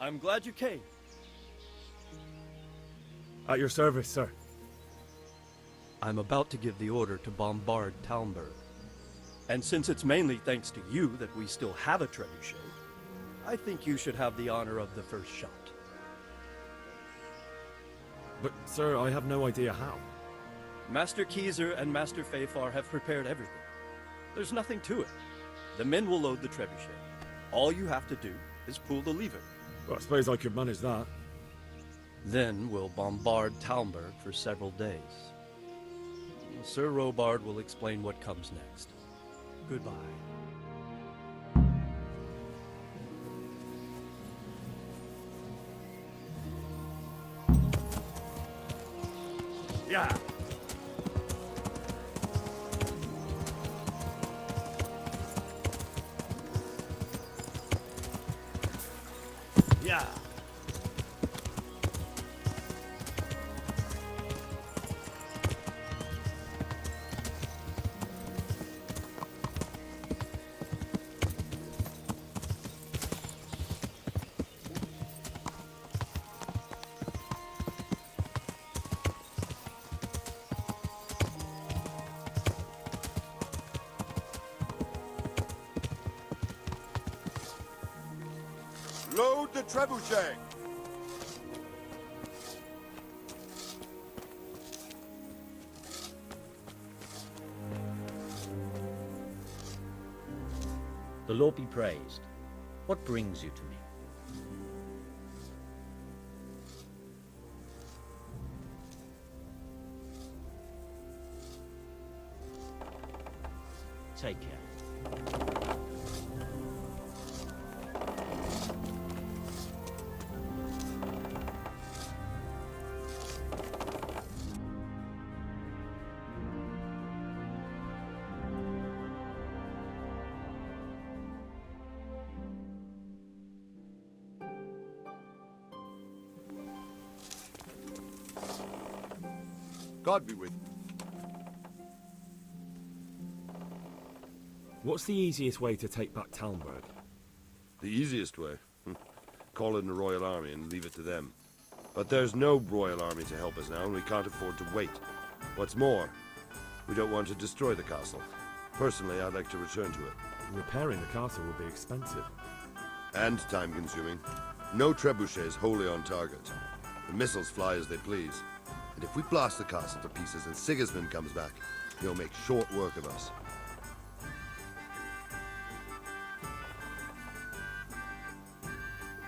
I'm glad you came. At your service, sir. I'm about to give the order to bombard Talmberg. And since it's mainly thanks to you that we still have a trebuchet, I think you should have the honor of the first shot. But, sir, I have no idea how. Master Keyser and Master Fafar have prepared everything. There's nothing to it. The men will load the trebuchet. All you have to do is pull the lever. Well, I suppose I could manage that. Then we'll bombard Talmberg for several days. Sir Robard will explain what comes next. Goodbye. Yeah. Yeah. Load the trebuchet! The Lord be praised. What brings you to me? Take care. God be with you. What's the easiest way to take back Talmberg? The easiest way? Call in the Royal Army and leave it to them. But there's no Royal Army to help us now, and we can't afford to wait. What's more, we don't want to destroy the castle. Personally, I'd like to return to it. Repairing the castle will be expensive. And time-consuming. No trebuchet is wholly on target. The missiles fly as they please. And if we blast the castle to pieces and Sigismund comes back, he'll make short work of us.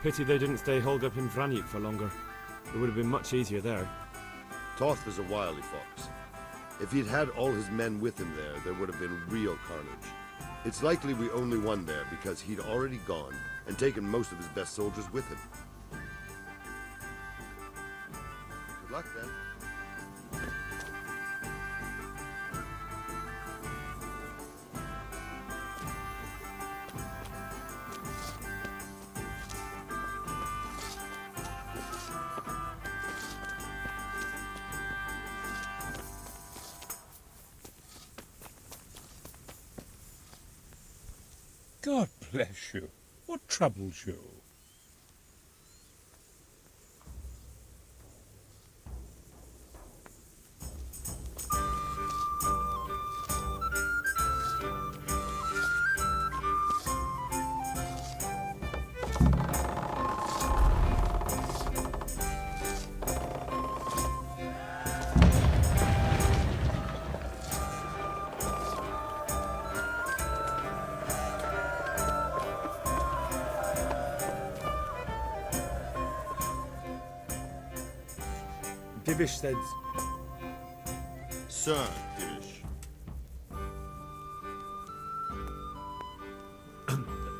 Pity they didn't stay holed up in Vranyuk for longer. It would have been much easier there. Toth was a wily fox. If he'd had all his men with him there, there would have been real carnage. It's likely we only won there because he'd already gone and taken most of his best soldiers with him. Good luck, then. God bless you. What troubles you? Divish said... Sir, Divish.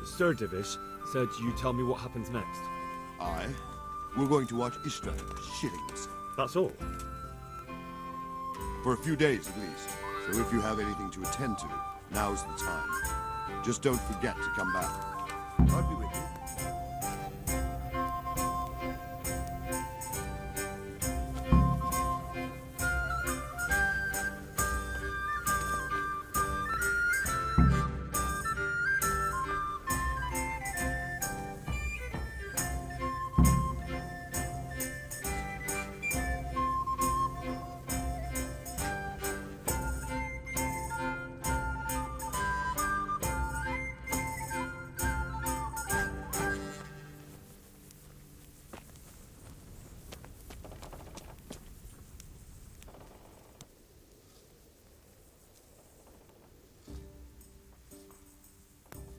Sir Divish said you tell me what happens next. Aye. We're going to watch Ishtar shitting himself. That's all. For a few days at least. So if you have anything to attend to, now's the time. Just don't forget to come back. God be with you.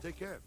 Take care.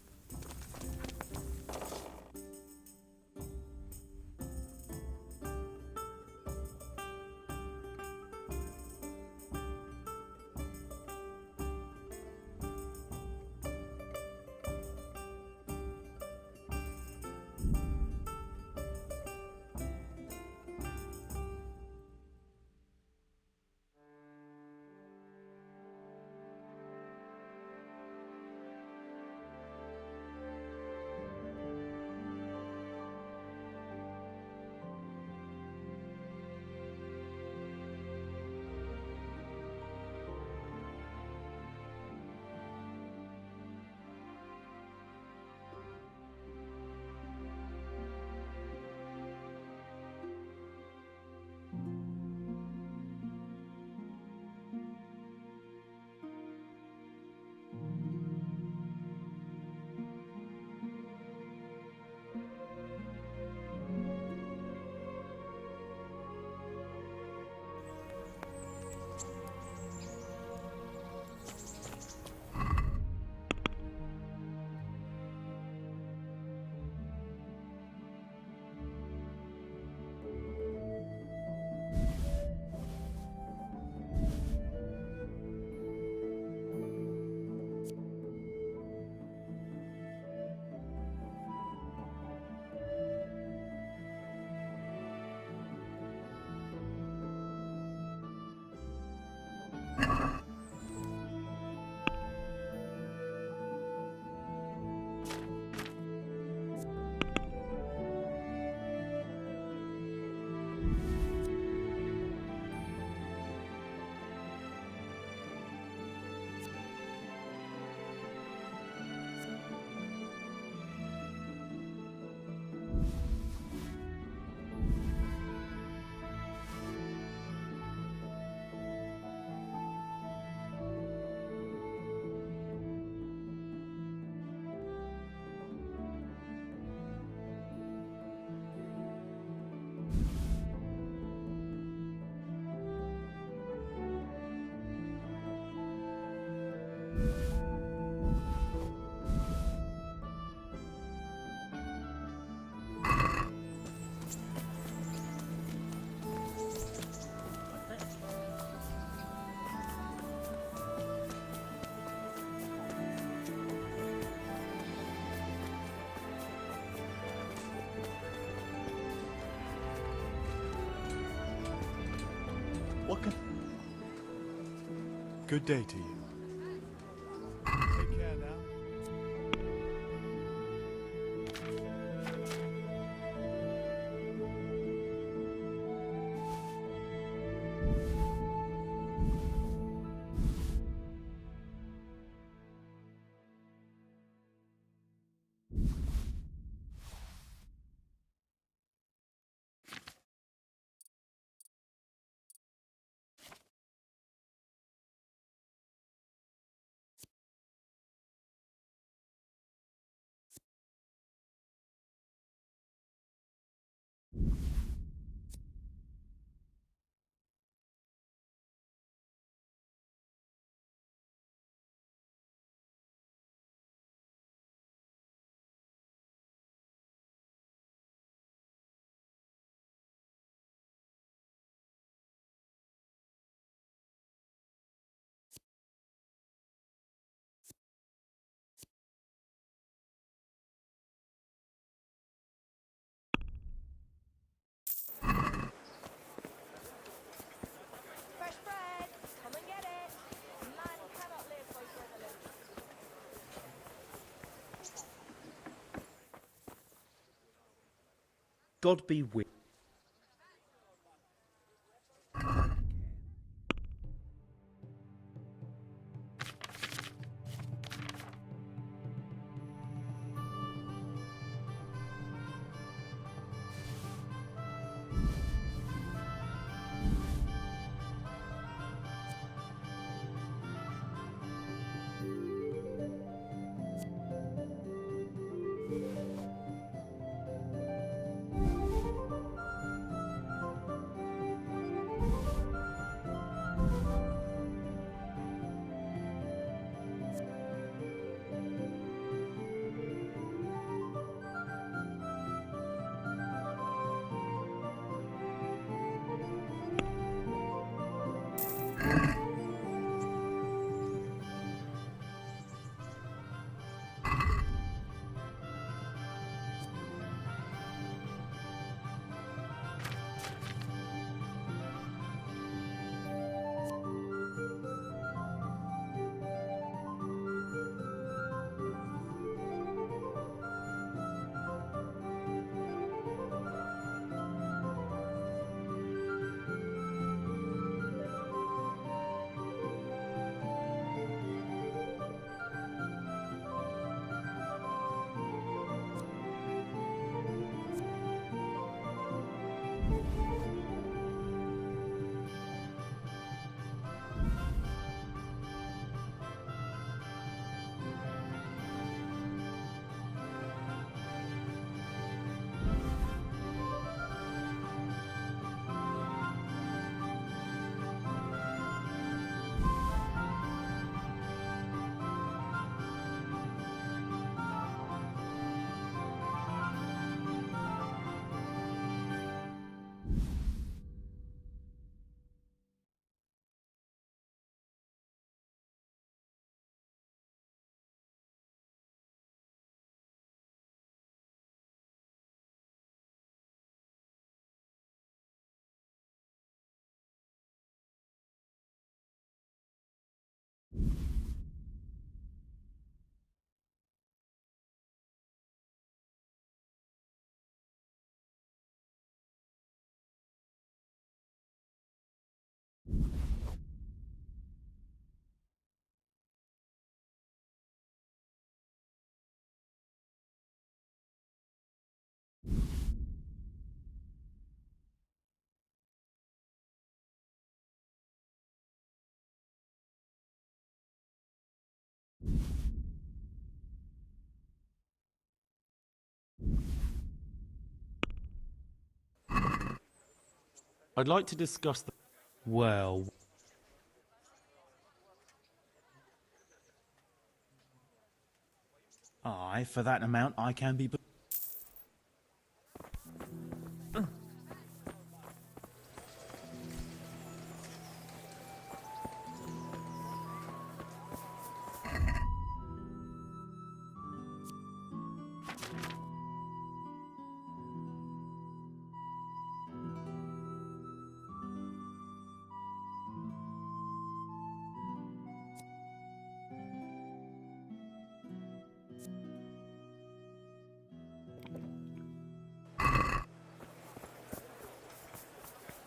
What can... Good day to you. Take care now. Fresh bread! Come and get it! Man cannot live by bread alone. God be with. I'd like to discuss the... Well, aye, for that amount I can be...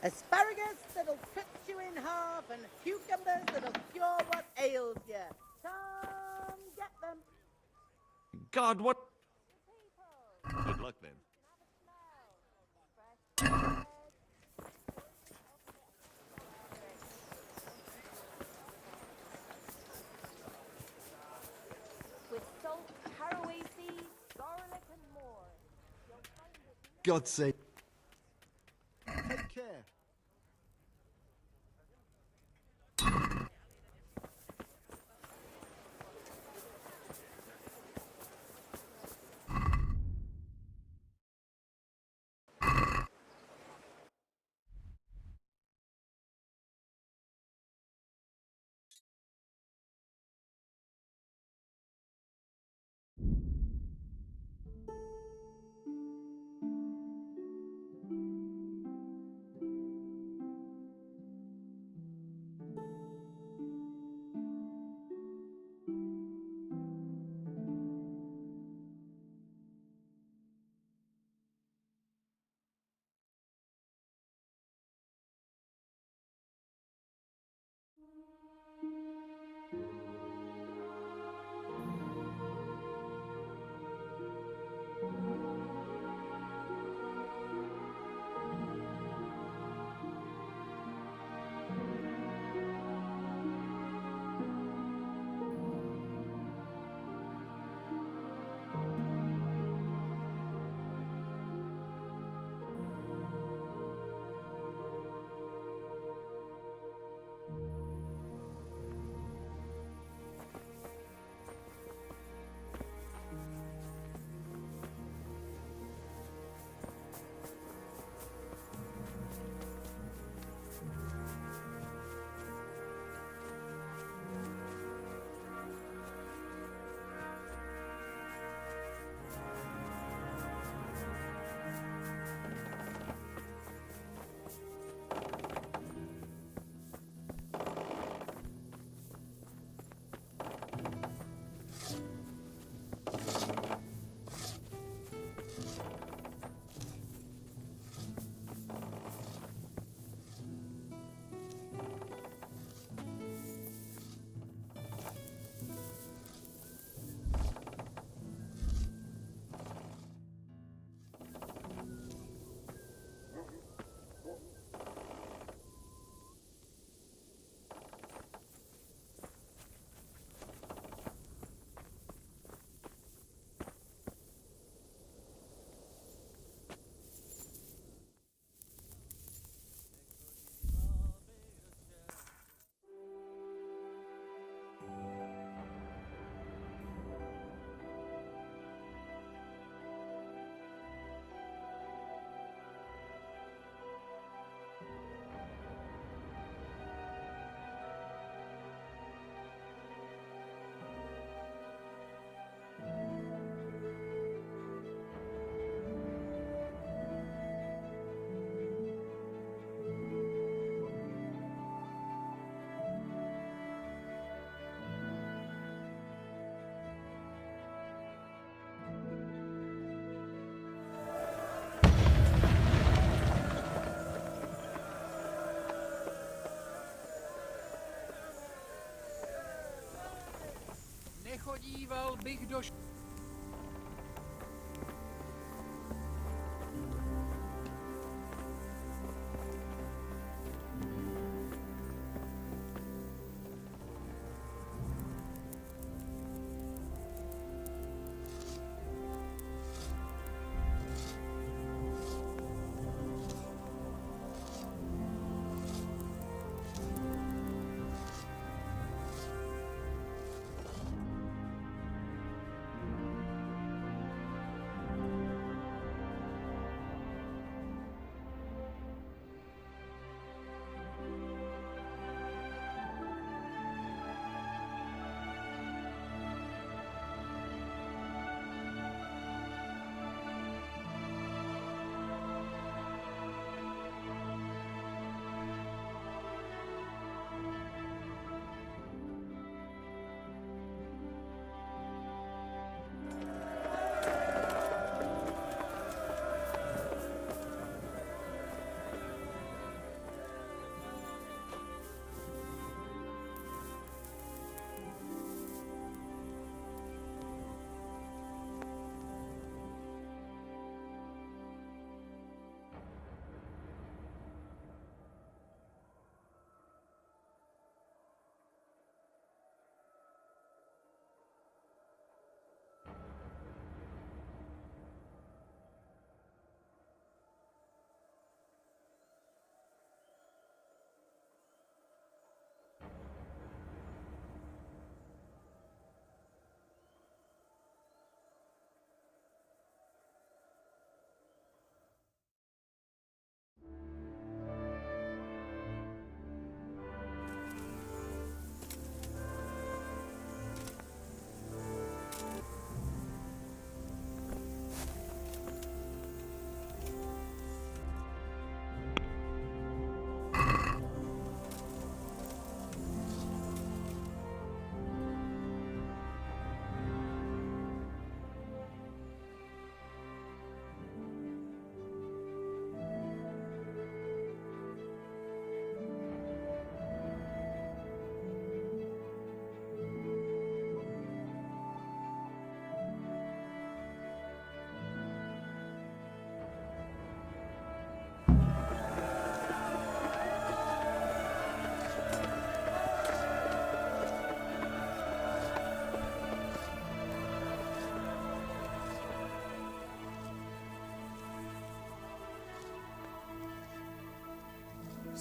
Asparagus that'll cut you in half, and cucumbers that'll cure what ails you. Come get them. God, what... Good luck then. With salt, caraway seeds, garlic, and more. You'll find it. God's sake. Take care. Nechodíval bych do...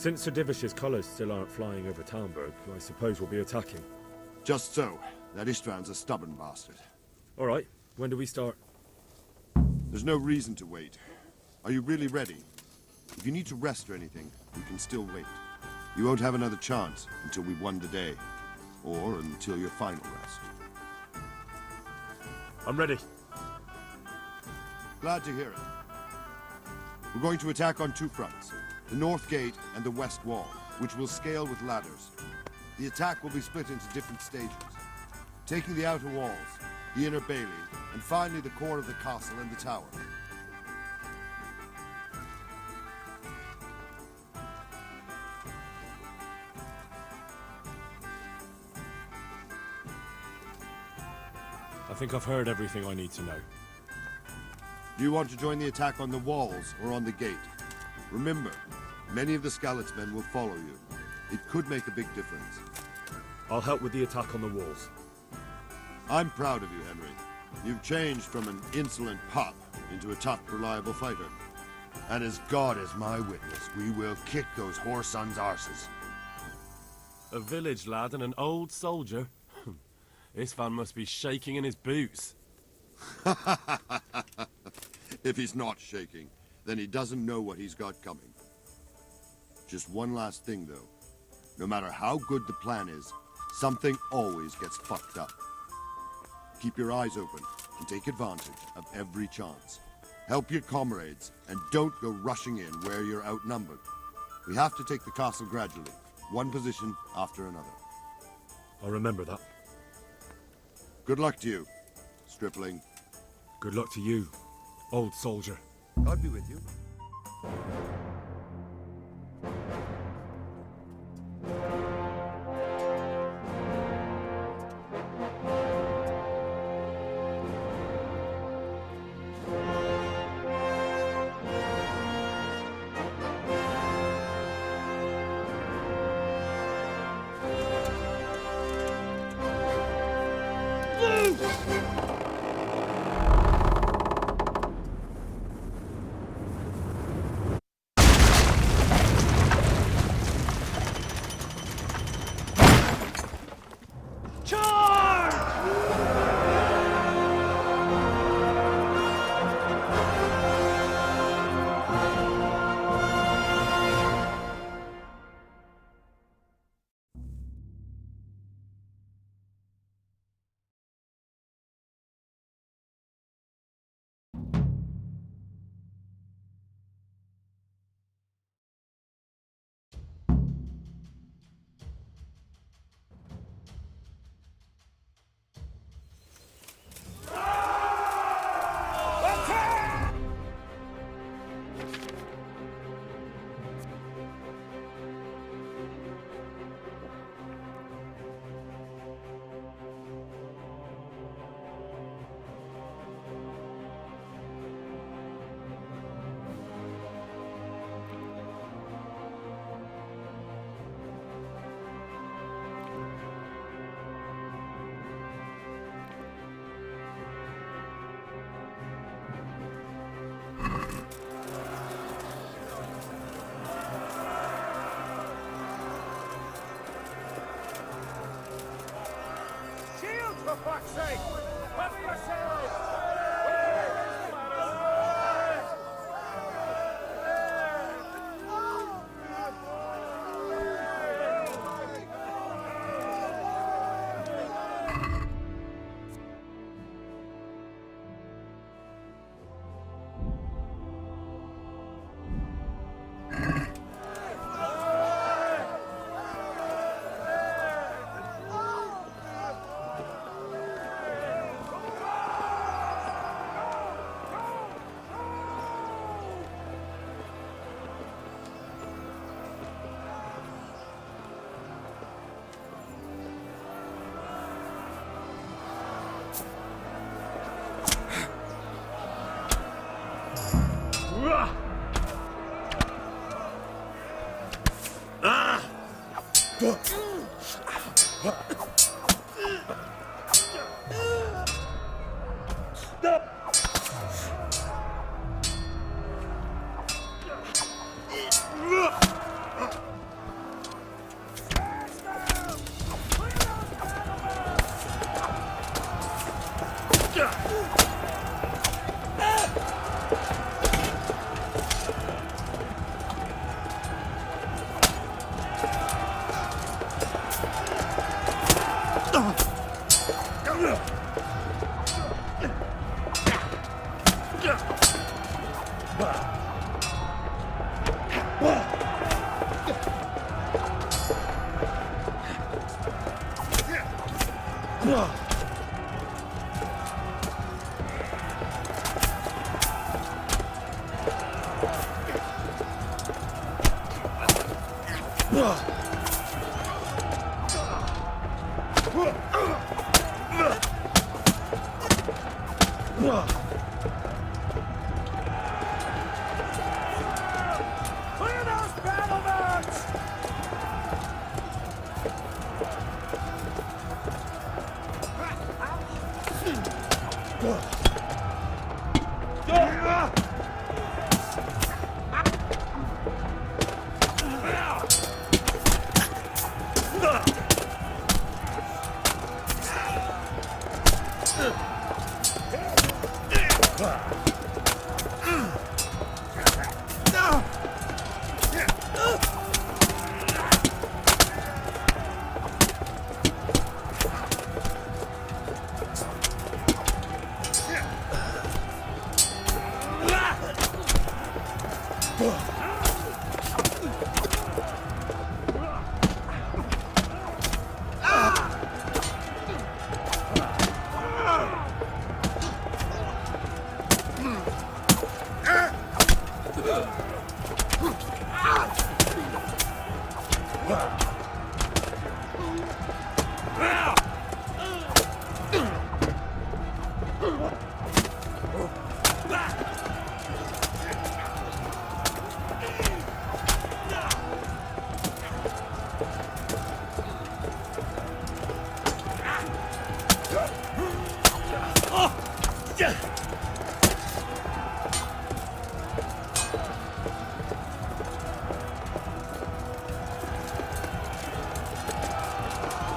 Since Sir Divish's colours still aren't flying over Talmberg, I suppose we'll be attacking. Just so. That István's a stubborn bastard. All right, when do we start? There's no reason to wait. Are you really ready? If you need to rest or anything, we can still wait. You won't have another chance until we've won the day. Or until your final rest. I'm ready. Glad to hear it. We're going to attack on two fronts. The north gate and the west wall, which will scale with ladders. The attack will be split into different stages. Taking the outer walls, the inner bailey, and finally the core of the castle and the tower. I think I've heard everything I need to know. Do you want to join the attack on the walls or on the gate? Remember, many of the Skalitz men will follow you. It could make a big difference. I'll help with the attack on the walls. I'm proud of you, Henry. You've changed from an insolent pup into a tough, reliable fighter. And as God is my witness, we will kick those whore sons' arses. A village lad and an old soldier? István must be shaking in his boots. If he's not shaking, then he doesn't know what he's got coming. Just one last thing, though. No matter how good the plan is, something always gets fucked up. Keep your eyes open and take advantage of every chance. Help your comrades and don't go rushing in where you're outnumbered. We have to take the castle gradually, one position after another. I'll remember that. Good luck to you, stripling. Good luck to you, old soldier. God be with you. For fuck's sake! Pump yourselves!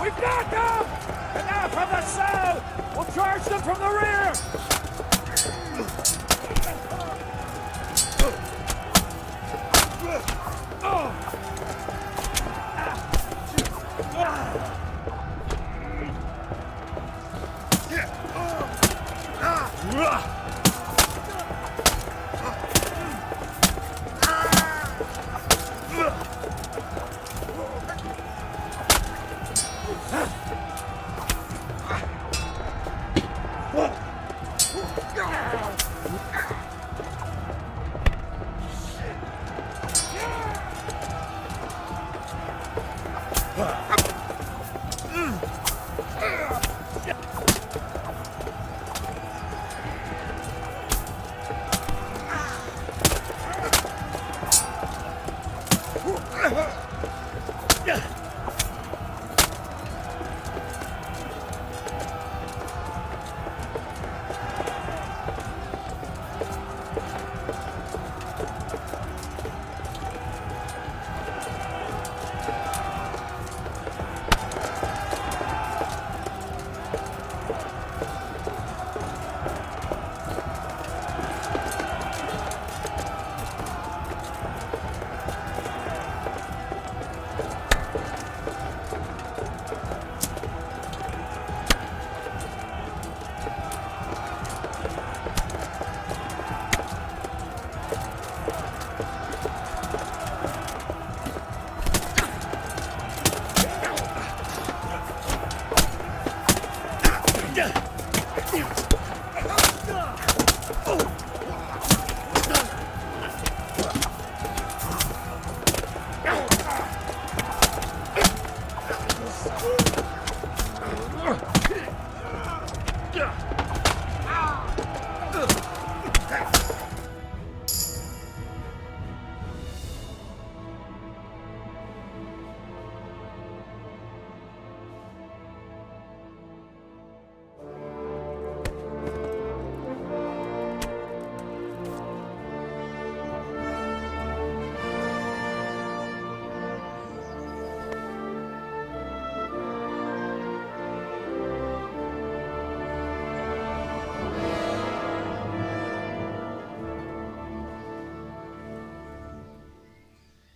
We've got them! And now from the south! We'll charge them from the rear!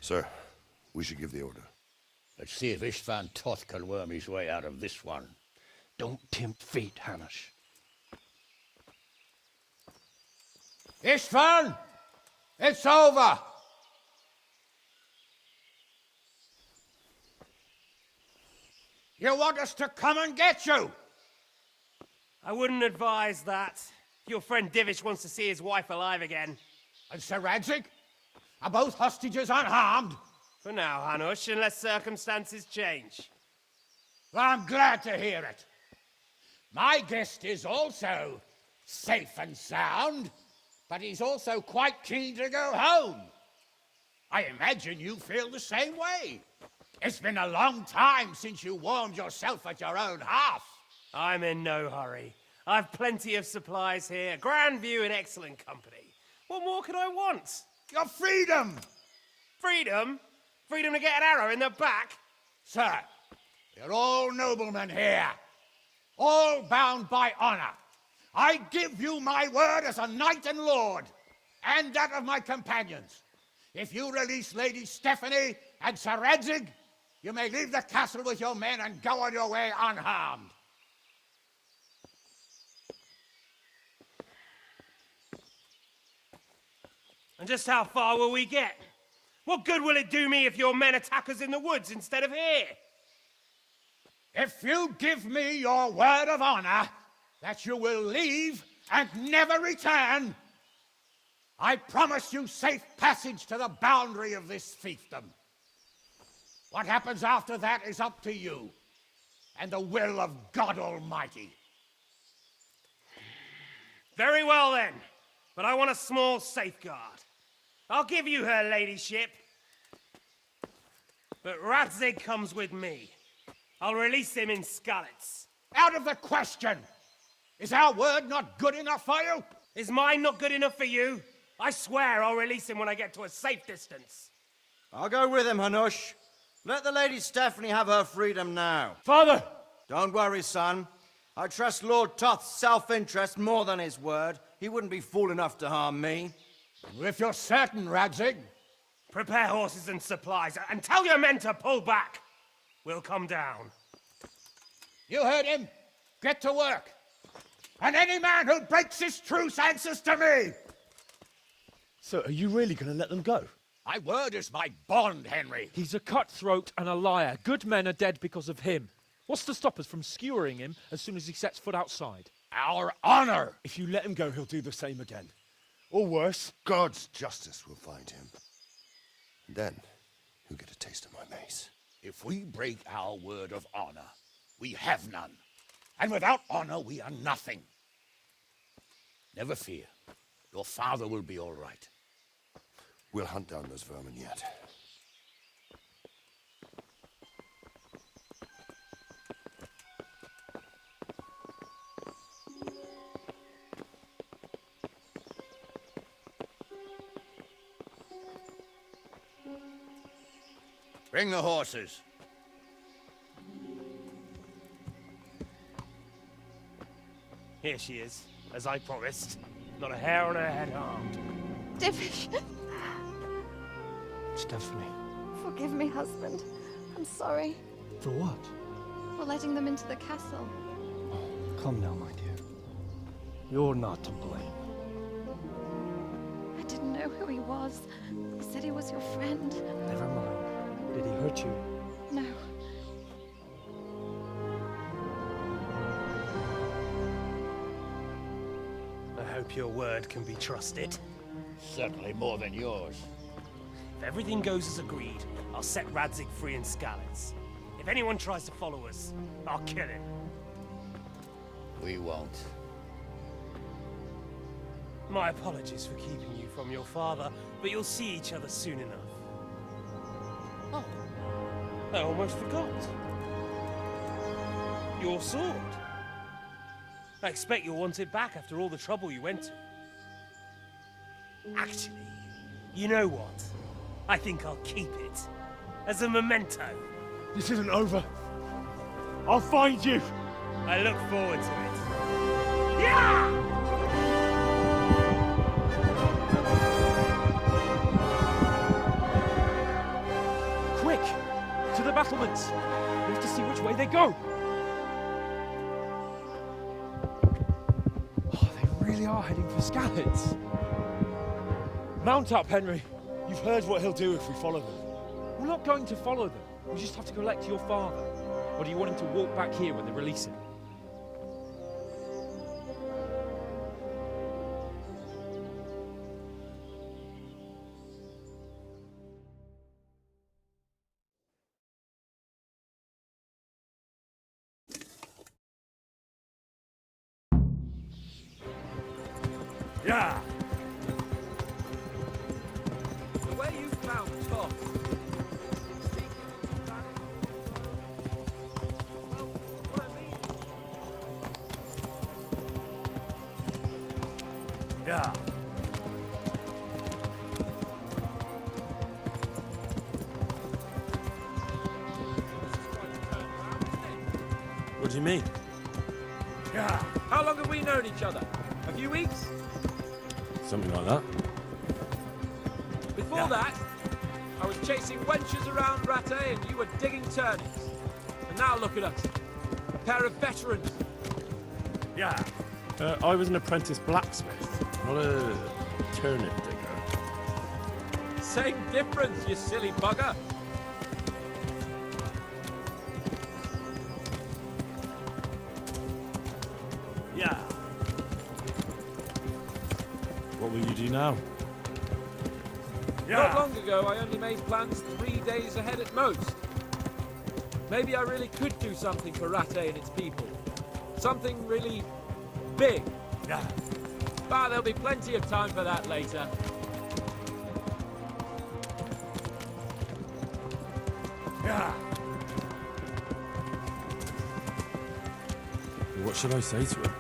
Sir, we should give the order. Let's see if Istvan Toth can worm his way out of this one. Don't tempt fate, Hanish. Istvan! It's over! You want us to come and get you? I wouldn't advise that. Your friend Divish wants to see his wife alive again. And Sir Radzig? Are both hostages unharmed? For now, Hanush, unless circumstances change. Well, I'm glad to hear it. My guest is also safe and sound, but he's also quite keen to go home. I imagine you feel the same way. It's been a long time since you warmed yourself at your own hearth. I'm in no hurry. I've plenty of supplies here, grand view and excellent company. What more could I want? Your freedom! Freedom? Freedom to get an arrow in the back? Sir, you're all noblemen here, all bound by honor. I give you my word as a knight and lord, and that of my companions. If you release Lady Stephanie and Sir Radzig, you may leave the castle with your men and go on your way unharmed. And just how far will we get? What good will it do me if your men attack us in the woods instead of here? If you give me your word of honor that you will leave and never return, I promise you safe passage to the boundary of this fiefdom. What happens after that is up to you and the will of God Almighty. Very well then, but I want a small safeguard. I'll give you her ladyship, but Radzig comes with me. I'll release him in Skalitz. Out of the question! Is our word not good enough for you? Is mine not good enough for you? I swear I'll release him when I get to a safe distance. I'll go with him, Hanush. Let the Lady Stephanie have her freedom now. Father! Don't worry, son. I trust Lord Toth's self-interest more than his word. He wouldn't be fool enough to harm me. If you're certain, Radzig. Prepare horses and supplies, and tell your men to pull back. We'll come down. You heard him. Get to work. And any man who breaks his truce answers to me. So, are you really going to let them go? My word is my bond, Henry. He's a cutthroat and a liar. Good men are dead because of him. What's to stop us from skewering him as soon as he sets foot outside? Our honor! If you let him go, he'll do the same again. Or worse. God's justice will find him. Then, he'll get a taste of my mace. If we break our word of honor, we have none. And without honor, we are nothing. Never fear. Your father will be all right. We'll hunt down those vermin yet. Bring the horses. Here she is, as I promised. Not a hair on her head harmed. Divish! Stephanie. Forgive me, husband. I'm sorry For what? for letting them into the castle. Come now, my dear. You're not to blame. I didn't know who he was. He said he was your friend. Never mind. Did he hurt you? No. I hope your word can be trusted. Certainly more than yours. If everything goes as agreed, I'll set Radzig free in Skalitz. If anyone tries to follow us, I'll kill him. We won't. My apologies for keeping you from your father, but you'll see each other soon enough. Oh, I almost forgot. Your sword. I expect you'll want it back after all the trouble you went to. Actually, you know what? I think I'll keep it. As a memento. This isn't over. I'll find you. I look forward to it. Yeah! Quick! To the battlements! We have to see which way they go! really are heading for Scallets. Mount up, Henry. You've heard what he'll do if we follow them. We're not going to follow them. We just have to collect your father. Or do you want him to walk back here when they release him? Yeah! The way you found Toth. Yeah! What do you mean? Yeah. How long have we known each other? A few weeks? Something like that. Before that, I was chasing wenches around Rattay and you were digging turnips. And now look at us. A pair of veterans. Yeah. I was an apprentice blacksmith, not a turnip digger. Same difference, you silly bugger. Yeah. What will you do now? Not long ago, I only made plans 3 days ahead at most. Maybe I really could do something for Rattay and its people. Something really big. Yeah. But there'll be plenty of time for that later. Yeah. What should I say to him?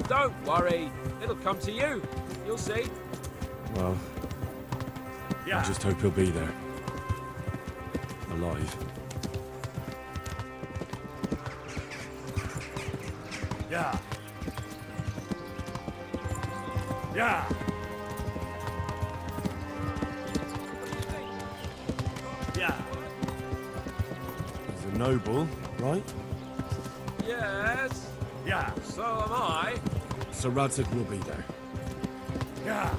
Don't worry. It'll come to you. You'll see. Well, I just hope he'll be there. Alive. Yeah. Yeah. Yeah. He's a noble, right? Yes. Yeah. So am I. So Radzig will be there. Yeah.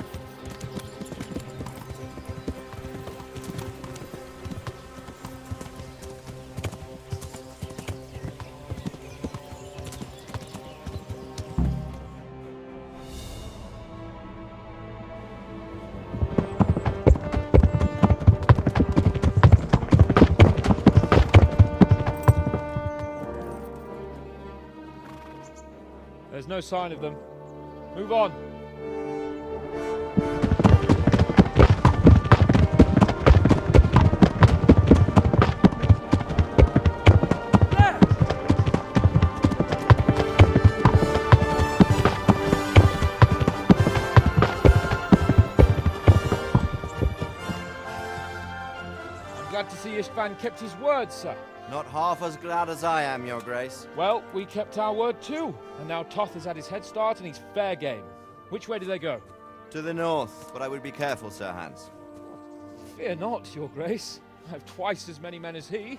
There's no sign of them. Move on. I'm glad to see Ishvan kept his word, sir. Not half as glad as I am, Your Grace. Well, we kept our word too. And now Toth has had his head start and he's fair game. Which way do they go? To the north, but I would be careful, Sir Hans. Fear not, Your Grace. I have twice as many men as he.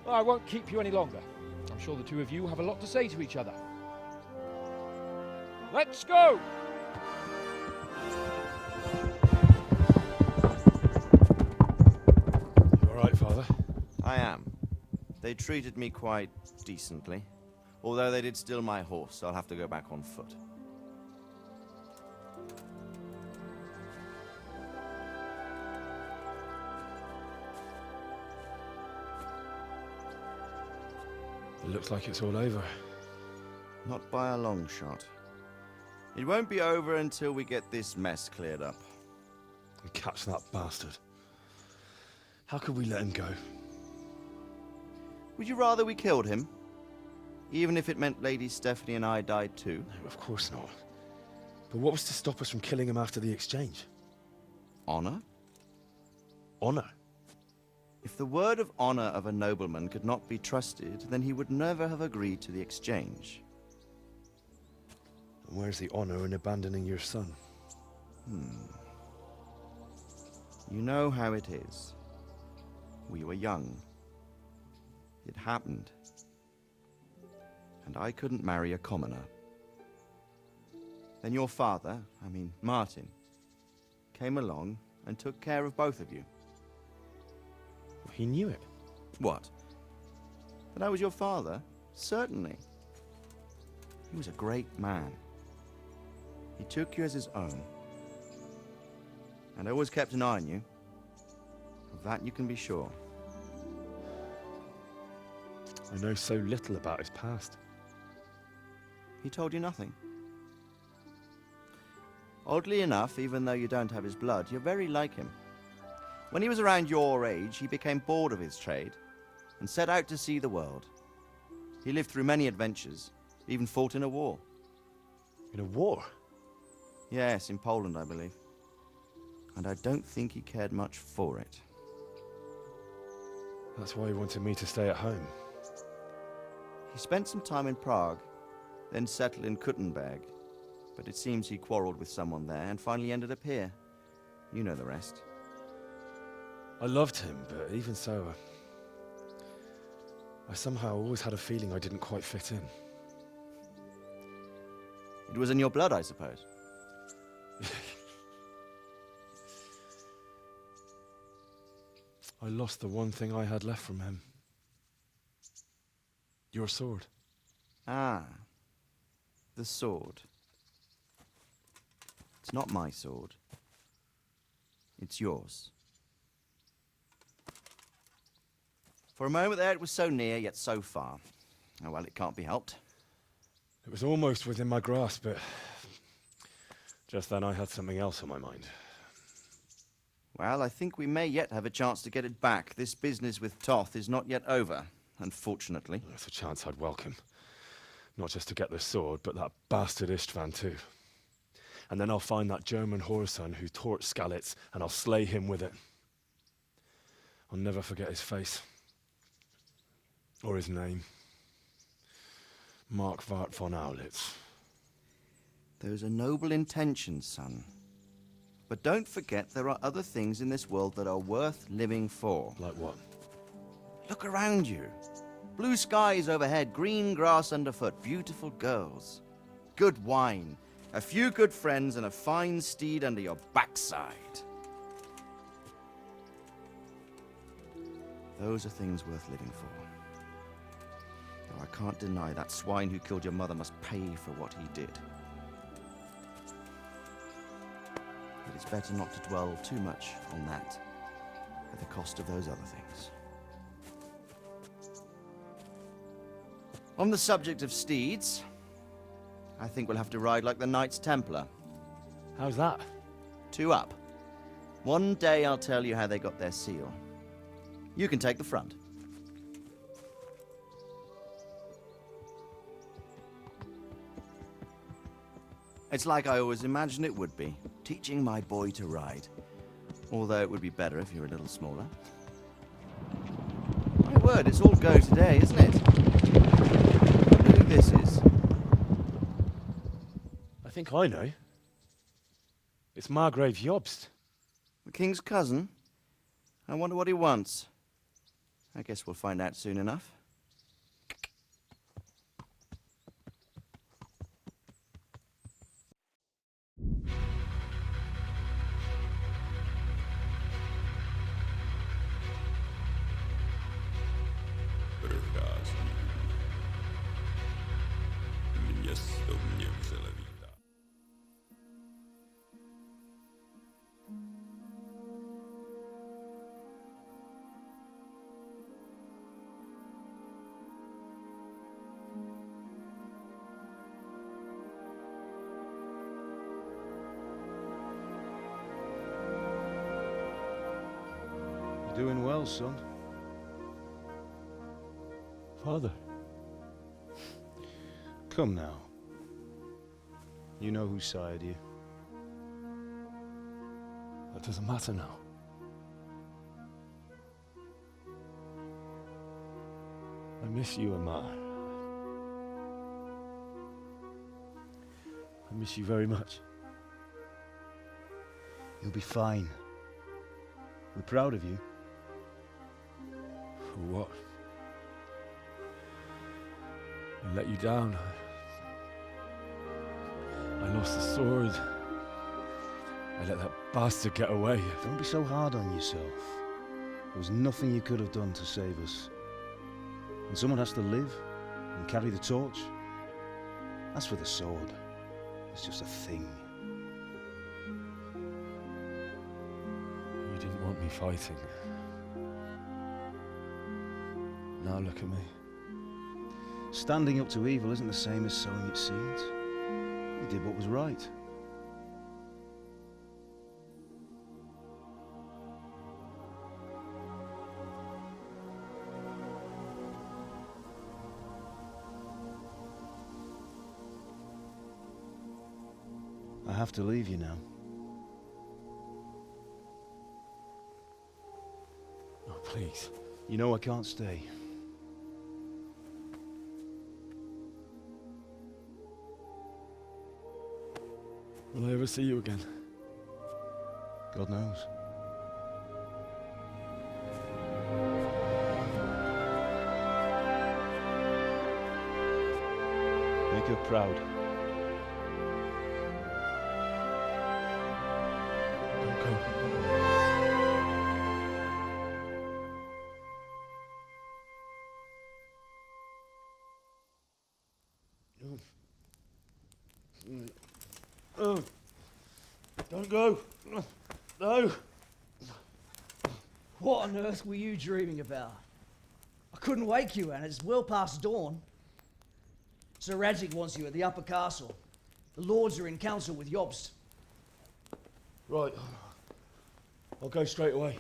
Well, I won't keep you any longer. I'm sure the two of you have a lot to say to each other. Let's go! All right, Father? I am. They treated me quite decently. Although they did steal my horse, so I'll have to go back on foot. It looks like it's all over. Not by a long shot. It won't be over until we get this mess cleared up. And catch that bastard. How could we let him go? Would you rather we killed him? Even if it meant Lady Stephanie and I died too? No, of course not. But what was to stop us from killing him after the exchange? Honor? Honor? If the word of honor of a nobleman could not be trusted, then he would never have agreed to the exchange. And where's the honor in abandoning your son? You know how it is. We were young. It happened. and I couldn't marry a commoner. Then your father, Martin, came along and took care of both of you. He knew it. What? That I was your father? Certainly. He was a great man. He took you as his own. And always kept an eye on you. Of that you can be sure. I know so little about his past. He told you nothing? Oddly enough, even though you don't have his blood, you're very like him. When he was around your age, he became bored of his trade and set out to see the world. He lived through many adventures, even fought in a war. In a war? Yes, in Poland, I believe. And I don't think he cared much for it. That's why he wanted me to stay at home. He spent some time in Prague, then settled in Kuttenberg. But it seems he quarreled with someone there and finally ended up here. You know the rest. I loved him, but even so, I somehow always had a feeling I didn't quite fit in. It was in your blood, I suppose. I lost the one thing I had left from him. Your sword. Ah, the sword. It's not my sword. It's yours. For a moment there it was so near, yet so far. Oh well, it can't be helped. It was almost within my grasp, but just then I had something else on my mind. Well, I think we may yet have a chance to get it back. This business with Toth is not yet over, unfortunately. That's a chance I'd welcome. Not just to get the sword, but that bastard Istvan too. And then I'll find that German whoreson who torched Skalitz, and I'll slay him with it. I'll never forget his face. Or his name. Marquardt von Aulitz. Those are noble intentions, son. But don't forget there are other things in this world that are worth living for. Like what? Look around you. Blue skies overhead, green grass underfoot, beautiful girls. Good wine, a few good friends, and a fine steed under your backside. Those are things worth living for. Though I can't deny that swine who killed your mother must pay for what he did. It is better not to dwell too much on that at the cost of those other things. On the subject of steeds, I think we'll have to ride like the Knights Templar. How's that? 2 up. One day I'll tell you how they got their seal. You can take the front. It's like I always imagined it would be, teaching my boy to ride. Although it would be better if you were a little smaller. My word, it's all go today, isn't it? I wonder who this is. I think I know. It's Margrave Jobst. The king's cousin? I wonder what he wants. I guess we'll find out soon enough. You're doing well, son. Father. Come now. You know who sired you. That doesn't matter now. I miss you, Amar. I miss you very much. You'll be fine. We're proud of you. For what? I let you down. I lost the sword. I let that bastard get away. Don't be so hard on yourself. There was nothing you could have done to save us. And someone has to live and carry the torch. As for the sword, it's just a thing. You didn't want me fighting. Now look at me. Standing up to evil isn't the same as sowing its seeds. You did what was right. I have to leave you now. Oh, please. You know I can't stay. Will I ever see you again? God knows. Make her proud. Don't go. Oh, don't go. No. What on earth were you dreaming about? I couldn't wake you, and it's well past dawn. Sir Radzig wants you at the upper castle. The lords are in council with Jobst. Right. I'll go straight away.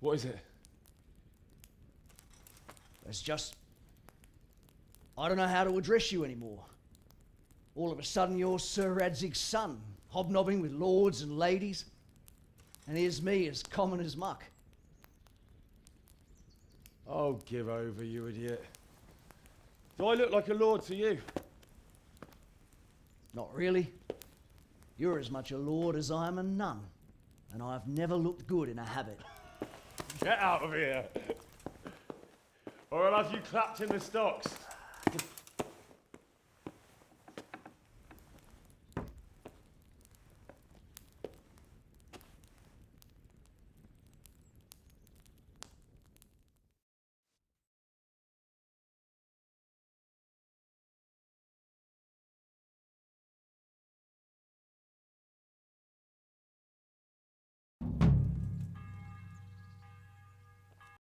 What is it? It's just... I don't know how to address you anymore. All of a sudden you're Sir Radzig's son, hobnobbing with lords and ladies. And here's me, as common as muck. Oh, give over, you idiot. Do I look like a lord to you? Not really. You're as much a lord as I am a nun. And I've never looked good in a habit. Get out of here! Or I'll have you clapped in the stocks.